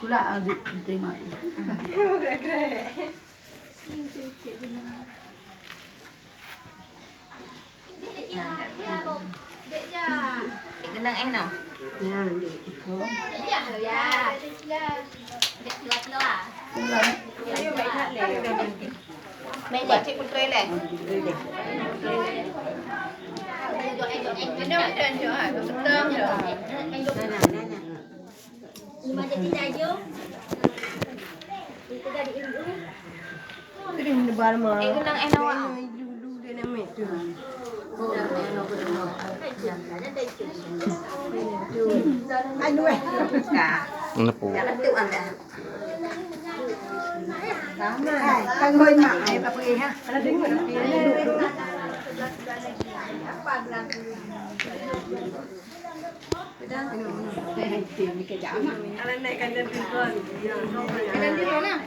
Pula adik terima. Kenang nào? Ya, itu. Ya. Mẹ dạy chị một cây này. Anh đâu hết trên chỗ hả? Có tôm rồi. Anh lúc nhưng mà jadi aja. Kita jadi ibu. Kirim di bar mah. Kenang enak ah. Dulu dia nama itu. Anh nuôi. Cả. Nó phụ. Cả nó tự ăn đã. Anh nuôi mãi bà bê ha. Nó đứng ở phía tiền cái chảo mà. Anh này cần lên tiền con. Cái lên tiền nào?